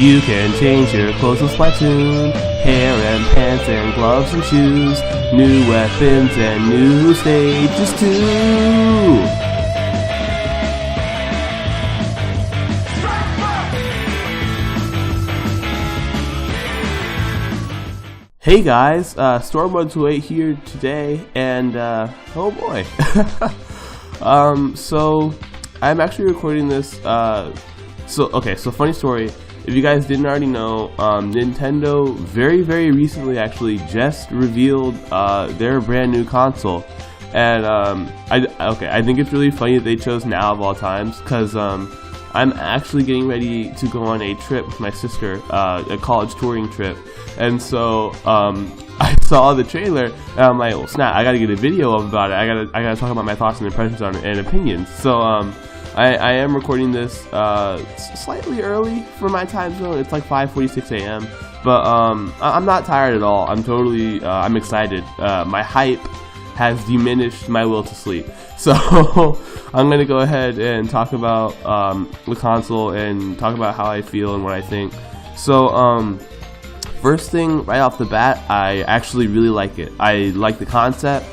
You can change your clothes in Splatoon, hair and pants and gloves and shoes, new weapons and new stages too. Hey guys, Storm128 here today, and oh boy. So I'm actually recording this, so funny story. If you guys didn't already know, Nintendo very recently actually just revealed their brand new console, and I think it's really funny that they chose now of all times, because I'm actually getting ready to go on a trip with my sister, a college touring trip, and so I saw the trailer and I'm like, well snap, I gotta get a video about it. I gotta talk about my thoughts and impressions on it and opinions. So I am recording this slightly early for my time zone. It's like 5:46 a.m. But I'm not tired at all. I'm totally I'm excited. My hype has diminished my will to sleep. So I'm gonna go ahead and talk about the console and talk about how I feel and what I think. So first thing right off the bat, I actually really like it. I like the concept.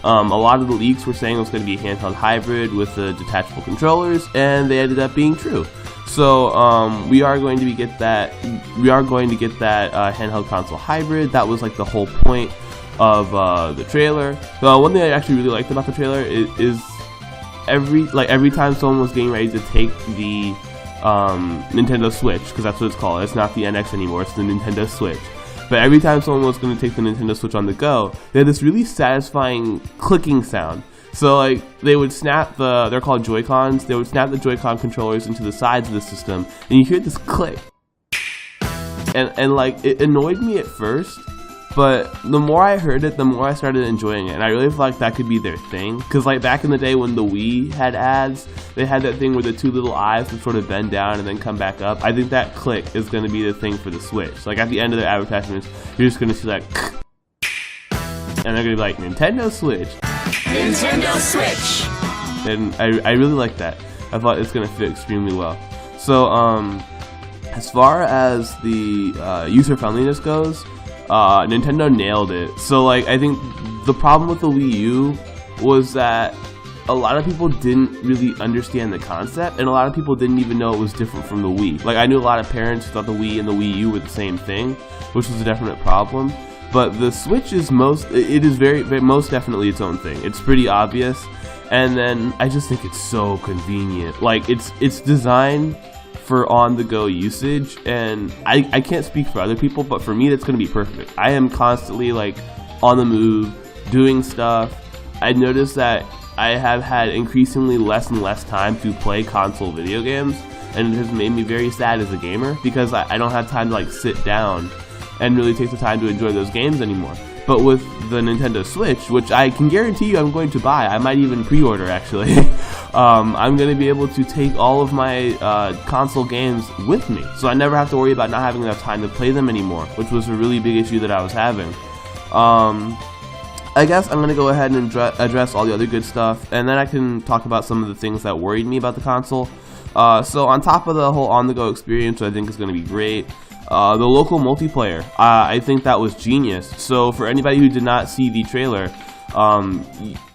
A lot of the leaks were saying it was going to be a handheld hybrid with the detachable controllers, and they ended up being true. So we are going to get that handheld console hybrid. That was like the whole point of the trailer. One thing I actually really liked about the trailer is every time someone was getting ready to take the Nintendo Switch, because that's what it's called. It's not the NX anymore. It's the Nintendo Switch. But every time someone was going to take the Nintendo Switch on the go, they had this really satisfying clicking sound. So like they would snap they're called Joy-Cons, they would snap the Joy-Con controllers into the sides of the system, and you hear this click. And like it annoyed me at first, but the more I heard it, the more I started enjoying it, and I really feel like that could be their thing. Because like back in the day when the Wii had ads, they had that thing where the two little eyes would sort of bend down and then come back up. I think that click is going to be the thing for the Switch. Like at the end of the advertisements, you're just going to see like, and they're going to be like, Nintendo Switch. Nintendo Switch! And I really like that. I thought it's going to fit extremely well. So as far as the user friendliness goes, Nintendo nailed it. So like I think the problem with the Wii U was that a lot of people didn't really understand the concept, and a lot of people didn't even know it was different from the Wii. Like I knew a lot of parents who thought the Wii and the Wii U were the same thing, which was a definite problem. But the Switch is most definitely its own thing. It's pretty obvious, and then I just think it's so convenient. Like it's designed for on-the-go usage, and I can't speak for other people, but for me that's going to be perfect. I am constantly like on the move, doing stuff. I noticed that I have had increasingly less and less time to play console video games, and it has made me very sad as a gamer, because I don't have time to like sit down and really take the time to enjoy those games anymore. But with the Nintendo Switch, which I can guarantee you I'm going to buy, I might even pre-order actually, I'm going to be able to take all of my console games with me. So I never have to worry about not having enough time to play them anymore, which was a really big issue that I was having. I guess I'm going to go ahead and address all the other good stuff, and then I can talk about some of the things that worried me about the console. So on top of the whole on-the-go experience, which I think is going to be great, the local multiplayer, I think that was genius. So for anybody who did not see the trailer,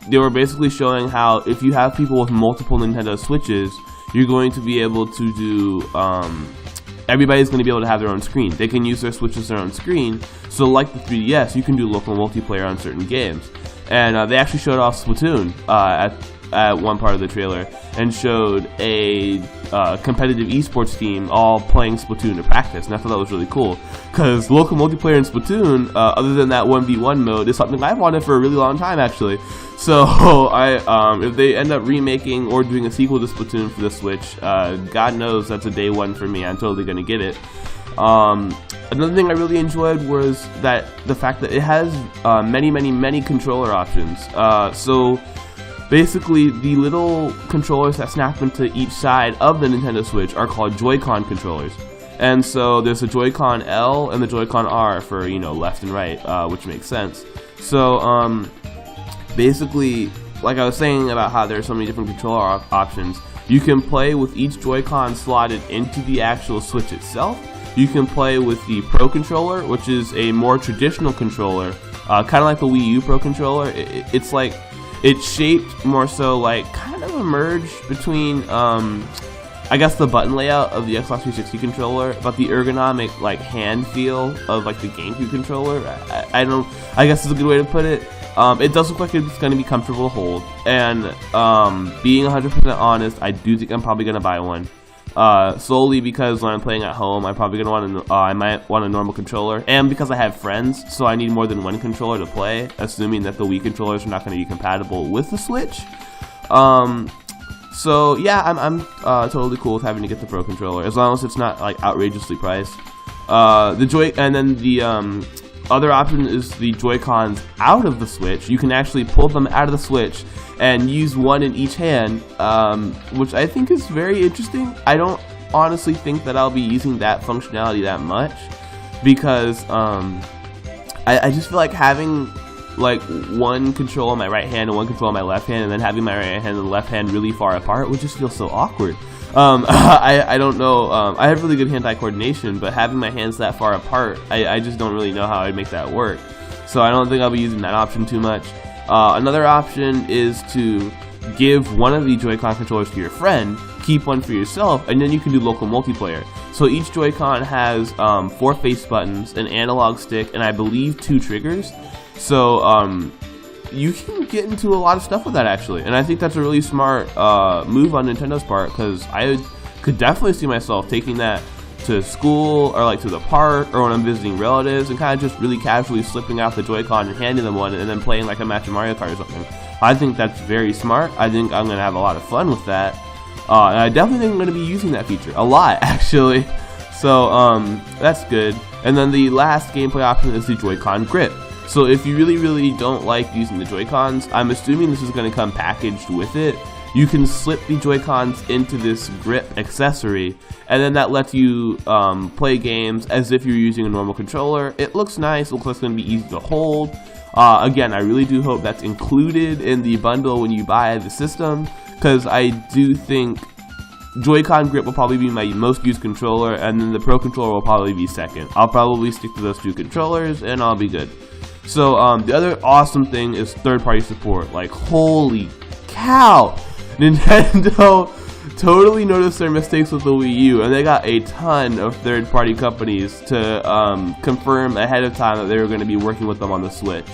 they were basically showing how if you have people with multiple Nintendo Switches, you're going to be able to do, everybody's going to be able to have their own screen. They can use their Switch as their own screen. So like the 3DS, you can do local multiplayer on certain games. And they actually showed off Splatoon at one part of the trailer, and showed a competitive esports team all playing Splatoon to practice, and I thought that was really cool, because local multiplayer in Splatoon, other than that 1v1 mode, is something I've wanted for a really long time actually. So if they end up remaking or doing a sequel to Splatoon for the Switch, God knows that's a day one for me. I'm totally gonna get it. Another thing I really enjoyed was that the fact that it has many controller options. So basically, the little controllers that snap into each side of the Nintendo Switch are called Joy-Con controllers. And so there's a Joy-Con L and the Joy-Con R for, you know, left and right, which makes sense. So basically, like I was saying about how there are so many different controller options, you can play with each Joy-Con slotted into the actual Switch itself, you can play with the Pro Controller, which is a more traditional controller, kind of like the Wii U Pro Controller. It's like, it's shaped more so like kind of a merge between, I guess, the button layout of the Xbox 360 controller, but the ergonomic like hand feel of like the GameCube controller. I guess is a good way to put it. It does look like it's going to be comfortable to hold, and being 100% honest, I do think I'm probably going to buy one. Solely because when I'm playing at home, I'm probably gonna I might want a normal controller, and because I have friends, so I need more than one controller to play, assuming that the Wii controllers are not going to be compatible with the Switch. So yeah, I'm totally cool with having to get the Pro Controller, as long as it's not like outrageously priced. And then the other option is the Joy-Cons out of the Switch. You can actually pull them out of the Switch and use one in each hand, which I think is very interesting. I don't honestly think that I'll be using that functionality that much, because I just feel like having like one control on my right hand and one control on my left hand, and then having my right hand and the left hand really far apart would just feel so awkward. I don't know, I have really good hand-eye coordination, but having my hands that far apart, I just don't really know how I'd make that work. So I don't think I'll be using that option too much. Another option is to give one of the Joy-Con controllers to your friend, keep one for yourself, and then you can do local multiplayer. So each Joy-Con has 4 face buttons, an analog stick, and I believe 2 triggers. So you can get into a lot of stuff with that, actually, and I think that's a really smart move on Nintendo's part, because I could definitely see myself taking that to school, or like to the park, or when I'm visiting relatives, and kind of just really casually slipping out the Joy-Con and handing them one, and then playing like a match of Mario Kart or something. I think that's very smart. I think I'm gonna have a lot of fun with that, and I definitely think I'm gonna be using that feature a lot, actually. So that's good. And then the last gameplay option is the Joy-Con grip. So if you really don't like using the Joy-Cons, I'm assuming this is going to come packaged with it. You can slip the Joy-Cons into this grip accessory, and then that lets you play games as if you're using a normal controller. It looks nice, it looks like it's going to be easy to hold. Again, I really do hope that's included in the bundle when you buy the system, because I do think Joy-Con grip will probably be my most used controller, and then the Pro Controller will probably be second. I'll probably stick to those 2 controllers, and I'll be good. So the other awesome thing is third-party support. Like, holy cow, Nintendo totally noticed their mistakes with the Wii U, and they got a ton of third-party companies to confirm ahead of time that they were going to be working with them on the Switch.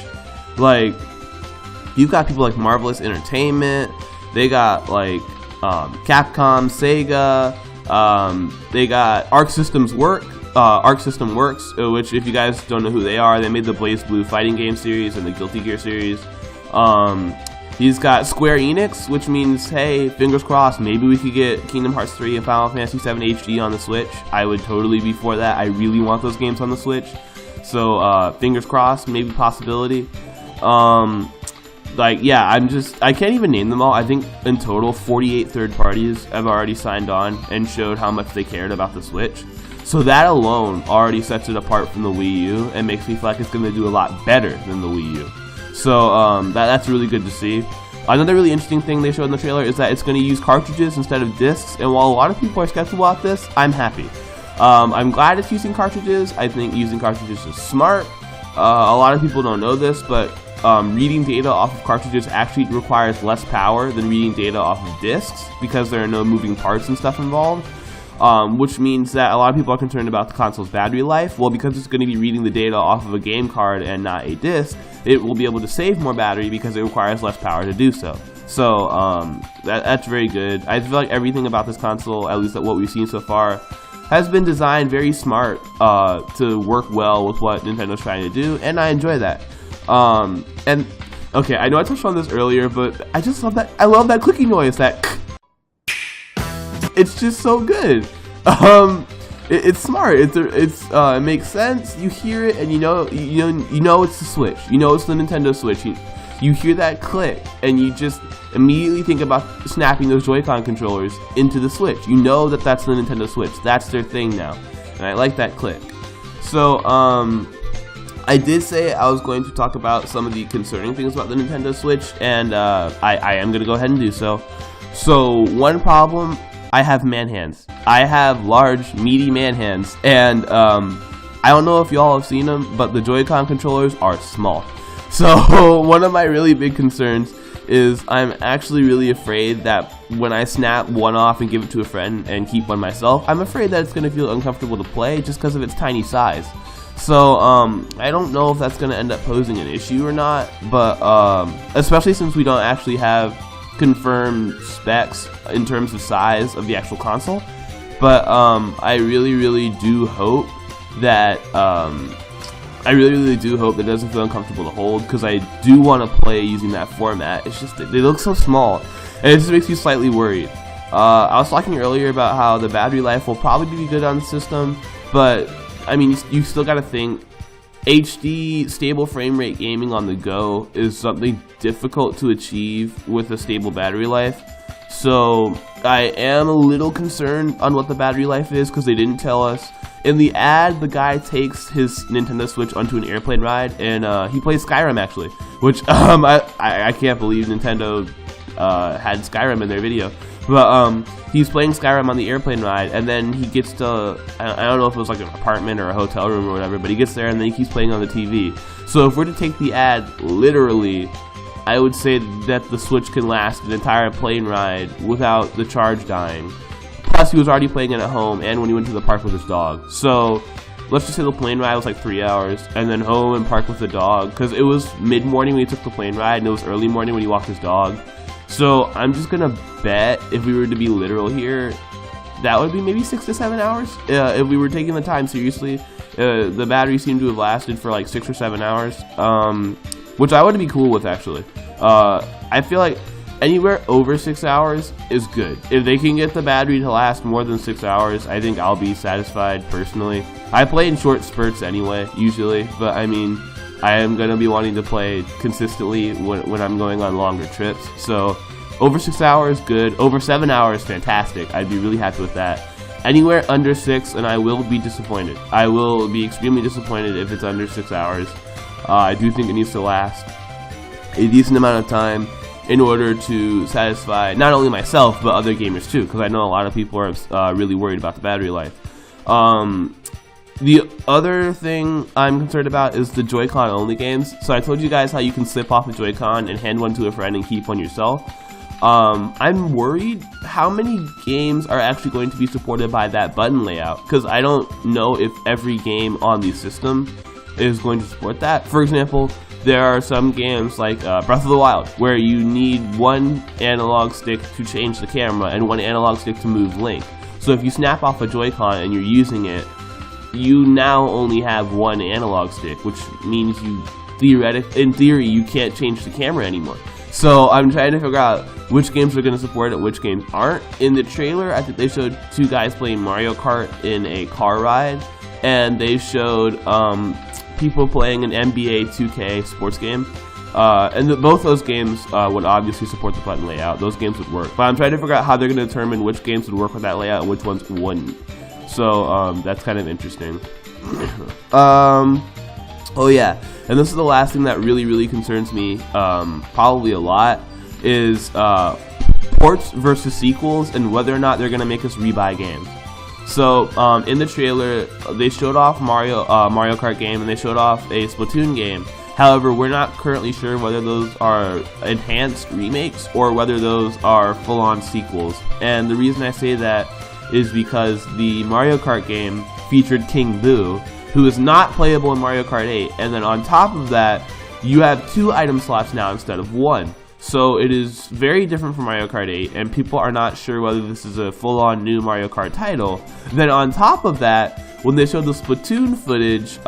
Like, you've got people like Marvelous Entertainment, they got like Capcom, Sega, they got Arc System Works, which, if you guys don't know who they are, they made the BlazBlue fighting game series and the Guilty Gear series. He's got Square Enix, which means, hey, fingers crossed, maybe we could get Kingdom Hearts 3 and Final Fantasy 7 HD on the Switch. I would totally be for that. I really want those games on the Switch. So fingers crossed, maybe possibility. Like, yeah, I can't even name them all. I think in total 48 third parties have already signed on and showed how much they cared about the Switch. So that alone already sets it apart from the Wii U and makes me feel like it's going to do a lot better than the Wii U. So that's really good to see. Another really interesting thing they showed in the trailer is that it's going to use cartridges instead of discs, and while a lot of people are skeptical about this, I'm happy. I'm glad it's using cartridges. I think using cartridges is smart. A lot of people don't know this, but reading data off of cartridges actually requires less power than reading data off of discs, because there are no moving parts and stuff involved. Which means that a lot of people are concerned about the console's battery life. Well, because it's going to be reading the data off of a game card and not a disc, it will be able to save more battery because it requires less power to do so. So that's very good. I feel like everything about this console, at least what we've seen so far, has been designed very smart to work well with what Nintendo's trying to do, and I enjoy that. And okay, I know I touched on this earlier, but I just love that. I love that clicking noise. It's just so good. It's smart. It makes sense. You hear it, and you know it's the Switch. You know it's the Nintendo Switch. You hear that click, and you just immediately think about snapping those Joy-Con controllers into the Switch. You know that that's the Nintendo Switch. That's their thing now, and I like that click. So I did say I was going to talk about some of the concerning things about the Nintendo Switch, and I am going to go ahead and do so. So one problem I have man hands. I have large, meaty man hands, and I don't know if y'all have seen them, but the Joy-Con controllers are small. So one of my really big concerns is I'm actually really afraid that when I snap one off and give it to a friend and keep one myself, I'm afraid that it's going to feel uncomfortable to play just because of its tiny size. So I don't know if that's going to end up posing an issue or not, but especially since we don't actually have confirmed specs in terms of size of the actual console. But I really do hope that I really do hope that it doesn't feel uncomfortable to hold, because I do want to play using that format. It's just, they look so small, and it just makes me slightly worried. I was talking earlier about how the battery life will probably be good on the system, but I mean, you still got to think HD stable frame rate gaming on the go is something difficult to achieve with a stable battery life. So I am a little concerned on what the battery life is, because they didn't tell us. In the ad, the guy takes his Nintendo Switch onto an airplane ride, and he plays Skyrim actually, which I can't believe Nintendo had Skyrim in their video. But he's playing Skyrim on the airplane ride, and then he gets to, I don't know if it was like an apartment or a hotel room or whatever, but he gets there and then he keeps playing on the TV. So if we're to take the ad literally, I would say that the Switch can last an entire plane ride without the charge dying. Plus, he was already playing it at home and when he went to the park with his dog. So let's just say the plane ride was like 3 hours, and then home and park with the dog, because it was mid-morning when he took the plane ride, and it was early morning when he walked his dog. So I'm just gonna bet, if we were to be literal here, that would be maybe 6 to 7 hours. If we were taking the time seriously, the battery seemed to have lasted for like 6 or 7 hours, which I would be cool with actually. I feel like anywhere over 6 hours is good. If they can get the battery to last more than 6 hours, I think I'll be satisfied personally. I play in short spurts anyway, usually, but I mean, I am going to be wanting to play consistently when I'm going on longer trips. So over 6 hours, good. Over 7 hours, fantastic. I'd be really happy with that. Anywhere under 6, and I will be disappointed. I will be extremely disappointed if it's under 6 hours. I do think it needs to last a decent amount of time in order to satisfy not only myself but other gamers too, because I know a lot of people are really worried about the battery life. The other thing I'm concerned about is the Joy-Con only games. So I told you guys how you can slip off a Joy-Con and hand one to a friend and keep one yourself. I'm worried how many games are actually going to be supported by that button layout, because I don't know if every game on the system is going to support that. For example, there are some games like Breath of the Wild, where you need one analog stick to change the camera and one analog stick to move Link. So if you snap off a Joy-Con and you're using it, you now only have one analog stick, which means in theory, you can't change the camera anymore. So I'm trying to figure out which games are going to support it, which games aren't. In the trailer, I think they showed 2 guys playing Mario Kart in a car ride, and they showed people playing an NBA 2K sports game, and both those games would obviously support the button layout. Those games would work, but I'm trying to figure out how they're going to determine which games would work with that layout and which ones wouldn't. So that's kind of interesting. Oh yeah, and this is the last thing that really concerns me, probably a lot, is ports versus sequels and whether or not they're going to make us rebuy games. So in the trailer, they showed off Mario Kart game, and they showed off a Splatoon game. However, we're not currently sure whether those are enhanced remakes or whether those are full-on sequels. And the reason I say that is because the Mario Kart game featured King Boo, who is not playable in Mario Kart 8. And then on top of that, you have 2 item slots now instead of 1. So it is very different from Mario Kart 8, and people are not sure whether this is a full-on new Mario Kart title. Then on top of that, when they showed the Splatoon footage,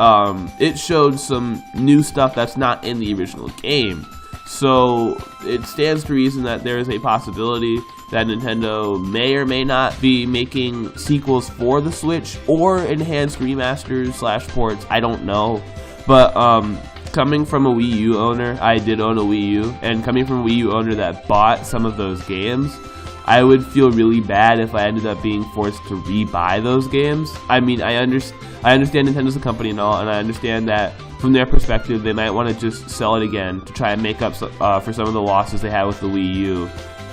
it showed some new stuff that's not in the original game. So it stands to reason that there is a possibility that Nintendo may or may not be making sequels for the Switch or enhanced remasters / ports. I don't know, but coming from a Wii U owner, I did own a Wii U, and coming from a Wii U owner that bought some of those games, I would feel really bad if I ended up being forced to rebuy those games. I mean, I understand Nintendo's a company and all, and I understand that from their perspective, they might want to just sell it again to try and make up for some of the losses they had with the Wii U.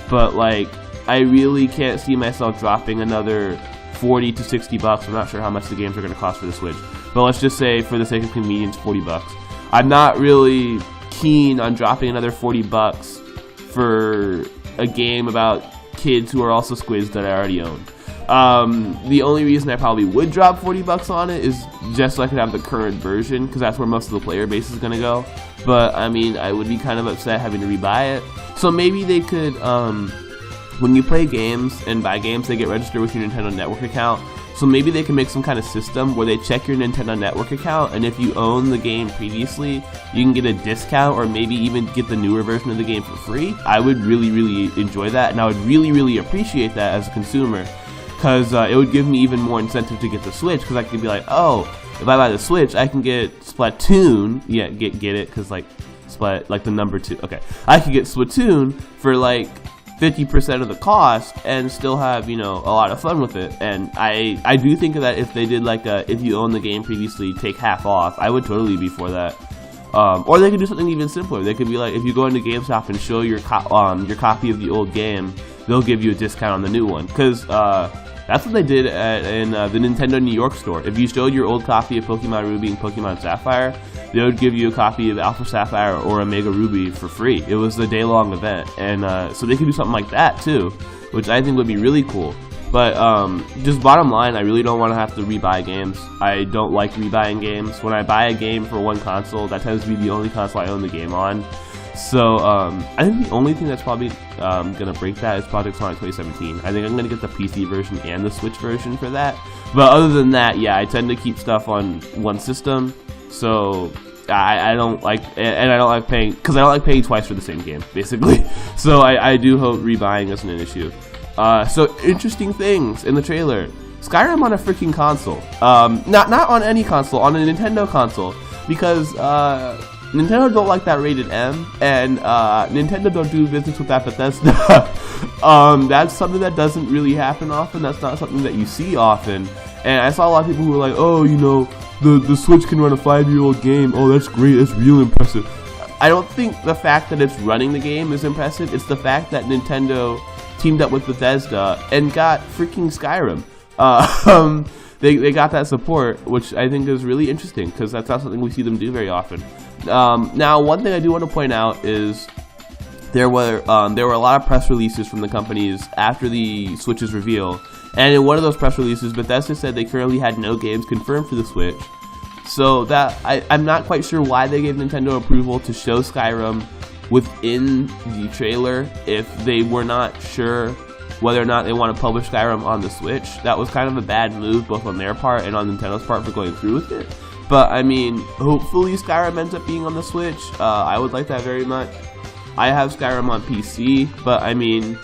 But like, I really can't see myself dropping another $40 to $60. I'm not sure how much the games are going to cost for the Switch, but let's just say for the sake of convenience, $40. I'm not really keen on dropping another $40 for a game about kids who are also squids that I already own. The only reason I probably would drop $40 on it is just so I could have the current version, because that's where most of the player base is gonna go. But I mean, I would be kind of upset having to rebuy it. So maybe they could, when you play games and buy games, they get registered with your Nintendo Network account. So maybe they can make some kind of system where they check your Nintendo Network account, and if you own the game previously, you can get a discount or maybe even get the newer version of the game for free. I would really, really enjoy that, and I would really, really appreciate that as a consumer, because it would give me even more incentive to get the Switch, because I could be like, oh, if I buy the Switch, I can get Splatoon, yeah, get it, because like, like the number 2, okay, I could get Splatoon for like 50% of the cost and still have, you know, a lot of fun with it. And I do think that if they did like a, if you own the game previously, take half off, I would totally be for that. Or they could do something even simpler. They could be like, if you go into GameStop and show your copy of the old game, they'll give you a discount on the new one. Because that's what they did in the Nintendo New York store. If you showed your old copy of Pokemon Ruby and Pokemon Sapphire, they would give you a copy of Alpha Sapphire or Omega Ruby for free. It was a day-long event, and so they could do something like that too, which I think would be really cool. But just bottom line, I really don't want to have to rebuy games. I don't like rebuying games. When I buy a game for one console, that tends to be the only console I own the game on. So I think the only thing that's probably gonna break that is Project Sonic 2017. I think I'm gonna get the PC version and the Switch version for that. But other than that, yeah, I tend to keep stuff on one system. So I don't like, and I don't like paying, because I don't like paying twice for the same game, basically. So I do hope rebuying isn't an issue. So interesting things in the trailer. Skyrim on a freaking console. Not on any console, on a Nintendo console, because Nintendo don't like that rated M, and Nintendo don't do business with that Bethesda. That's something that doesn't really happen often. That's not something that you see often. And I saw a lot of people who were like, oh, you know, the Switch can run a 5-year-old game. Oh, that's great. That's real impressive. I don't think the fact that it's running the game is impressive. It's the fact that Nintendo teamed up with Bethesda and got freaking Skyrim. They got that support, which I think is really interesting, because that's not something we see them do very often. Now, one thing I do want to point out is there were a lot of press releases from the companies after the Switch's reveal, and in one of those press releases, Bethesda said they currently had no games confirmed for the Switch. So that I'm not quite sure why they gave Nintendo approval to show Skyrim within the trailer if they were not sure whether or not they want to publish Skyrim on the Switch. That was kind of a bad move, both on their part and on Nintendo's part, for going through with it. But I mean, hopefully Skyrim ends up being on the Switch. I would like that very much. I have Skyrim on PC, but I mean,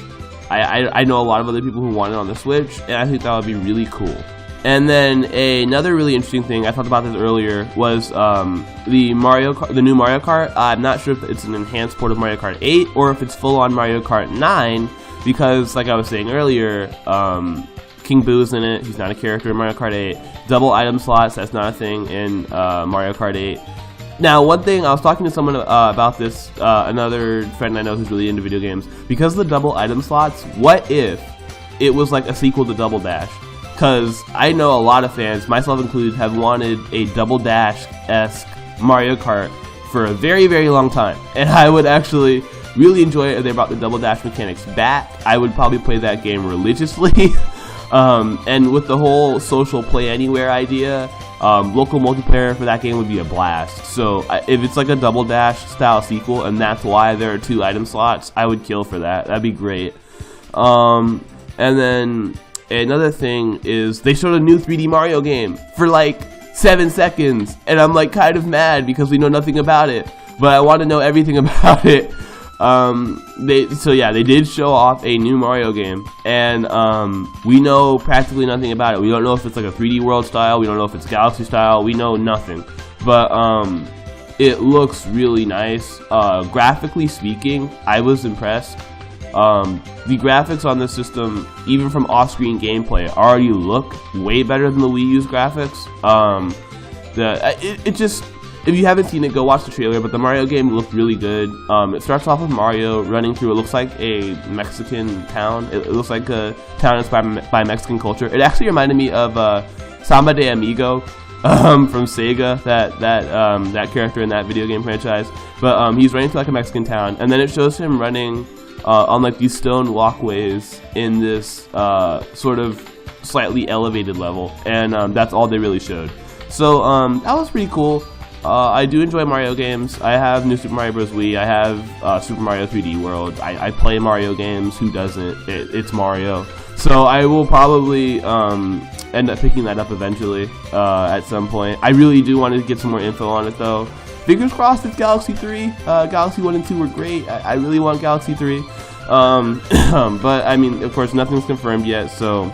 I know a lot of other people who want it on the Switch, and I think that would be really cool. And then another really interesting thing, I talked about this earlier, was the new Mario Kart. I'm not sure if it's an enhanced port of Mario Kart 8 or if it's full-on Mario Kart 9, because like I was saying earlier, King Boo's in it. He's not a character in Mario Kart 8. Double item slots, that's not a thing in Mario Kart 8. Now, one thing, I was talking to someone about this, another friend I know who's really into video games. Because of the double item slots, what if it was like a sequel to Double Dash? Because I know a lot of fans, myself included, have wanted a Double Dash-esque Mario Kart for a very, very long time. And I would actually really enjoy it if they brought the Double Dash mechanics back. I would probably play that game religiously. And with the whole social play anywhere idea, local multiplayer for that game would be a blast. So if it's like a Double Dash style sequel and that's why there are 2 item slots, I would kill for that. That'd be great. And then another thing is they showed a new 3D Mario game for like 7 seconds, and I'm like kind of mad because we know nothing about it, but I want to know everything about it. They did show off a new Mario game, and we know practically nothing about it. We don't know if it's like a 3D World style, we don't know if it's Galaxy style, we know nothing. But it looks really nice. Graphically speaking, I was impressed. The graphics on this system, even from off-screen gameplay, already look way better than the Wii U's graphics. if you haven't seen it, go watch the trailer, but the Mario game looked really good. It starts off with Mario running through, it looks like a Mexican town. It looks like a town inspired by Mexican culture. It actually reminded me of Samba de Amigo from Sega, that character in that video game franchise. But he's running through like a Mexican town, and then it shows him running on like these stone walkways in this sort of slightly elevated level, and that's all they really showed. So that was pretty cool. I do enjoy Mario games. I have New Super Mario Bros. Wii. I have Super Mario 3D World. I play Mario games. Who doesn't? It's Mario. So I will probably end up picking that up eventually at some point. I really do want to get some more info on it though. Fingers crossed it's Galaxy 3. Galaxy 1 and 2 were great. I really want Galaxy 3. But I mean, of course, nothing's confirmed yet. So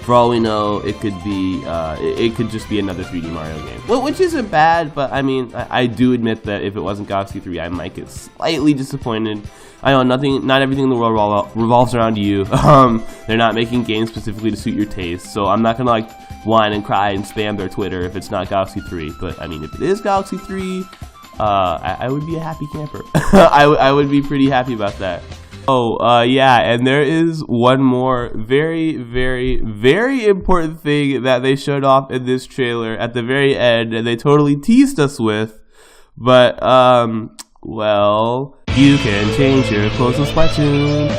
for all we know, it could be, it could just be another 3D Mario game. Well, which isn't bad, but I mean, I do admit that if it wasn't Galaxy 3, I might get slightly disappointed. I know not everything in the world revolves around you. They're not making games specifically to suit your taste, so I'm not gonna like whine and cry and spam their Twitter if it's not Galaxy 3. But I mean, if it is Galaxy 3, I would be a happy camper. I would be pretty happy about that. Oh, yeah, and there is one more very, very, very important thing that they showed off in this trailer at the very end, and they totally teased us with, but, well, you can change your clothes in Splatoon.